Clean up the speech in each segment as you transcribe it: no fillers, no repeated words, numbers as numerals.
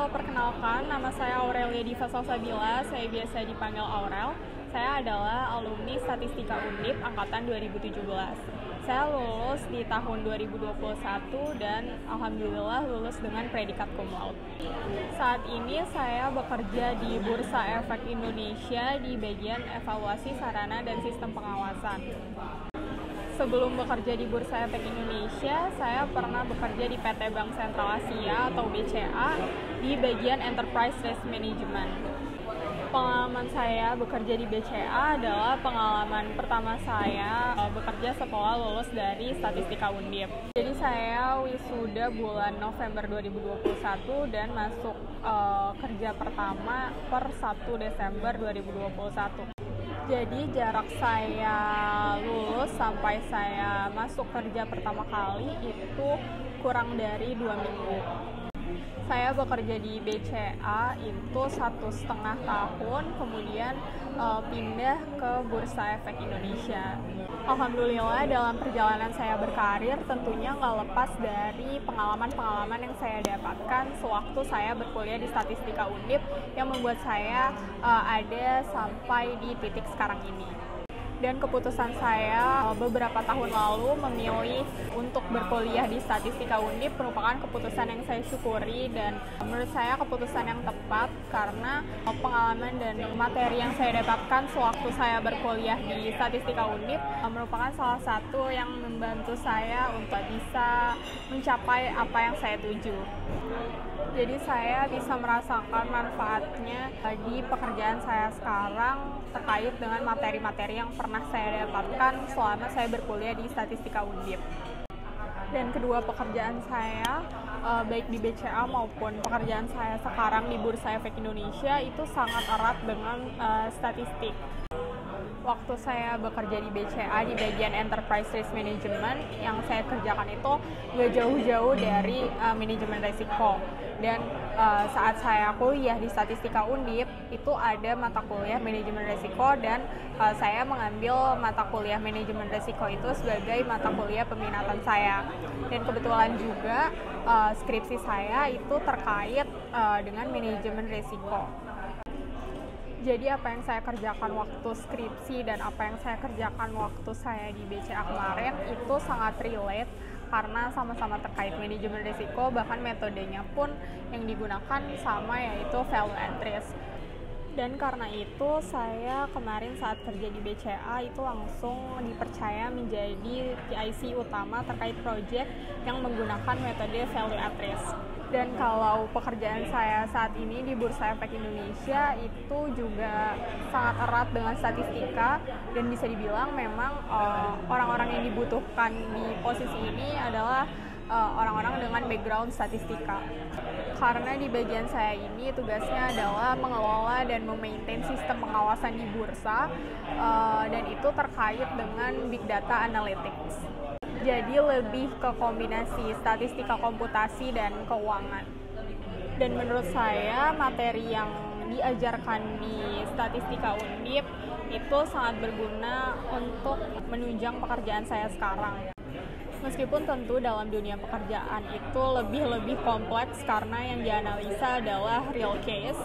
Perkenalkan, nama saya Aurelia Diva Salsabila, saya biasa dipanggil Aurel. Saya adalah alumni Statistika Undip angkatan 2017. Saya lulus di tahun 2021 dan alhamdulillah lulus dengan predikat cum laude. Saat ini saya bekerja di Bursa Efek Indonesia di bagian evaluasi sarana dan sistem pengawasan. Sebelum bekerja di Bursa Efek Indonesia, saya pernah bekerja di PT Bank Sentral Asia atau BCA di bagian Enterprise Risk Management. Pengalaman saya bekerja di BCA adalah pengalaman pertama saya bekerja setelah lulus dari Statistika Undip. Jadi saya wisuda bulan November 2021 dan masuk kerja pertama per 1 Desember 2021. Jadi jarak saya lulus sampai saya masuk kerja pertama kali itu kurang dari 2 minggu. Saya bekerja di BCA itu 1,5 tahun, kemudian pindah ke Bursa Efek Indonesia. Alhamdulillah dalam perjalanan saya berkarir tentunya nggak lepas dari pengalaman-pengalaman yang saya dapatkan sewaktu saya berkuliah di Statistika Undip yang membuat saya ada sampai di titik sekarang ini. Dan keputusan saya beberapa tahun lalu memilih untuk berkuliah di Statistika Undip merupakan keputusan yang saya syukuri dan menurut saya keputusan yang tepat karena pengalaman dan materi yang saya dapatkan sewaktu saya berkuliah di Statistika Undip merupakan salah satu yang membantu saya untuk bisa mencapai apa yang saya tuju. Jadi saya bisa merasakan manfaatnya di pekerjaan saya sekarang terkait dengan materi-materi yang pernah saya dapatkan selama saya berkuliah di Statistika Undip. Dan kedua pekerjaan saya, baik di BCA maupun pekerjaan saya sekarang di Bursa Efek Indonesia itu sangat erat dengan statistik. Waktu saya bekerja di BCA di bagian Enterprise Risk Management, yang saya kerjakan itu nggak jauh-jauh dari manajemen risiko. Dan saat saya kuliah di Statistika Undip, itu ada mata kuliah manajemen risiko dan saya mengambil mata kuliah manajemen risiko itu sebagai mata kuliah peminatan saya. Dan kebetulan juga skripsi saya itu terkait dengan manajemen risiko. Jadi apa yang saya kerjakan waktu skripsi dan apa yang saya kerjakan waktu saya di BCA kemarin itu sangat relate karena sama-sama terkait manajemen risiko, bahkan metodenya pun yang digunakan sama, yaitu value at risk. Dan karena itu saya kemarin saat kerja di BCA itu langsung dipercaya menjadi PIC utama terkait project yang menggunakan metode value at risk. Dan kalau pekerjaan saya saat ini di Bursa Efek Indonesia itu juga sangat erat dengan statistika dan bisa dibilang memang orang-orang yang dibutuhkan di posisi ini adalah orang-orang dengan background statistika. Karena di bagian saya ini tugasnya adalah mengelola dan memaintain sistem pengawasan di bursa dan itu terkait dengan big data analytics. Jadi lebih ke kombinasi statistika komputasi dan keuangan. Dan menurut saya materi yang diajarkan di Statistika Undip itu sangat berguna untuk menunjang pekerjaan saya sekarang. Meskipun tentu dalam dunia pekerjaan itu lebih kompleks karena yang dianalisa adalah real case,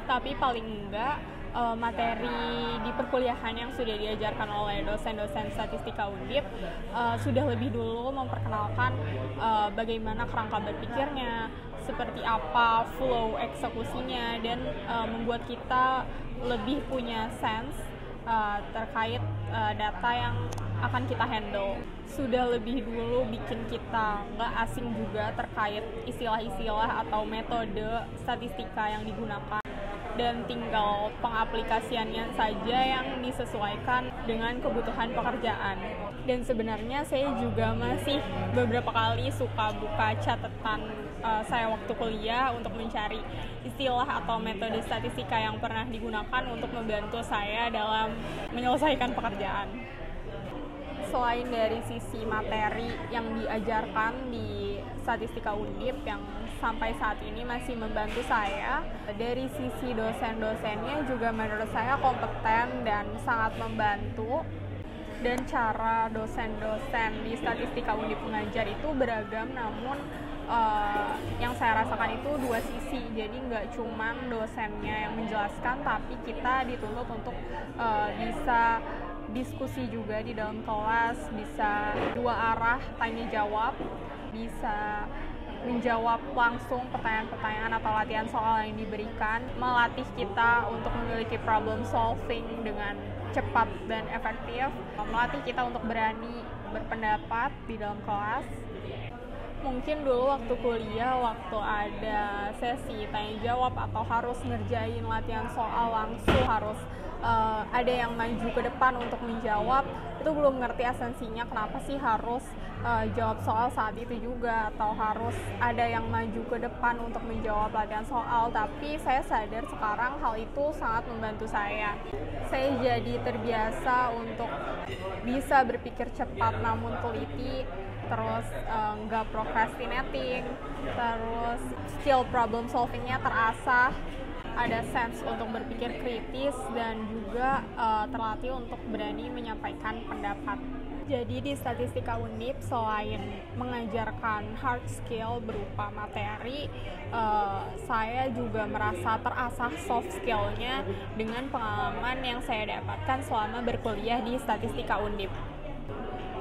tapi paling enggak materi di perkuliahan yang sudah diajarkan oleh dosen-dosen Statistika Undip sudah lebih dulu memperkenalkan bagaimana kerangka berpikirnya, seperti apa flow eksekusinya, dan membuat kita lebih punya sense terkait data yang akan kita handle. Sudah lebih dulu bikin kita nggak asing juga terkait istilah-istilah atau metode statistika yang digunakan, dan tinggal pengaplikasiannya saja yang disesuaikan dengan kebutuhan pekerjaan. Dan sebenarnya saya juga masih beberapa kali suka buka catatan saya waktu kuliah untuk mencari istilah atau metode statistika yang pernah digunakan untuk membantu saya dalam menyelesaikan pekerjaan. Selain dari sisi materi yang diajarkan di Statistika Undip yang sampai saat ini masih membantu saya, dari sisi dosen-dosennya juga menurut saya kompeten dan sangat membantu. Dan cara dosen-dosen di Statistika Undip mengajar itu beragam, namun yang saya rasakan itu dua sisi, jadi nggak cuman dosennya yang menjelaskan, tapi kita dituntut untuk bisa diskusi juga di dalam kelas, bisa dua arah tanya jawab, bisa menjawab langsung pertanyaan-pertanyaan atau latihan soal yang diberikan, melatih kita untuk memiliki problem solving dengan cepat dan efektif, melatih kita untuk berani berpendapat di dalam kelas. Mungkin dulu waktu kuliah, waktu ada sesi tanya jawab atau harus ngerjain latihan soal langsung, harus ada yang maju ke depan untuk menjawab, itu belum ngerti esensinya kenapa sih harus jawab soal saat itu juga, atau harus ada yang maju ke depan untuk menjawab latihan soal. Tapi saya sadar sekarang hal itu sangat membantu saya. Saya jadi terbiasa untuk bisa berpikir cepat namun teliti, terus nggak procrastinating, terus skill problem solvingnya terasah, ada sense untuk berpikir kritis, dan juga terlatih untuk berani menyampaikan pendapat. Jadi di Statistika Undip, selain mengajarkan hard skill berupa materi, saya juga merasa terasah soft skill-nya dengan pengalaman yang saya dapatkan selama berkuliah di Statistika Undip.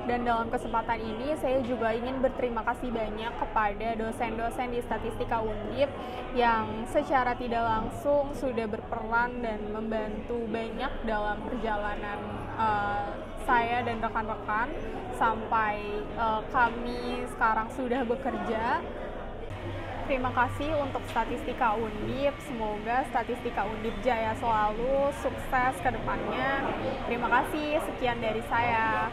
Dan dalam kesempatan ini saya juga ingin berterima kasih banyak kepada dosen-dosen di Statistika Undip yang secara tidak langsung sudah berperan dan membantu banyak dalam perjalanan saya dan rekan-rekan sampai kami sekarang sudah bekerja. Terima kasih untuk Statistika Undip, semoga Statistika Undip jaya selalu, sukses ke depannya. Terima kasih, sekian dari saya.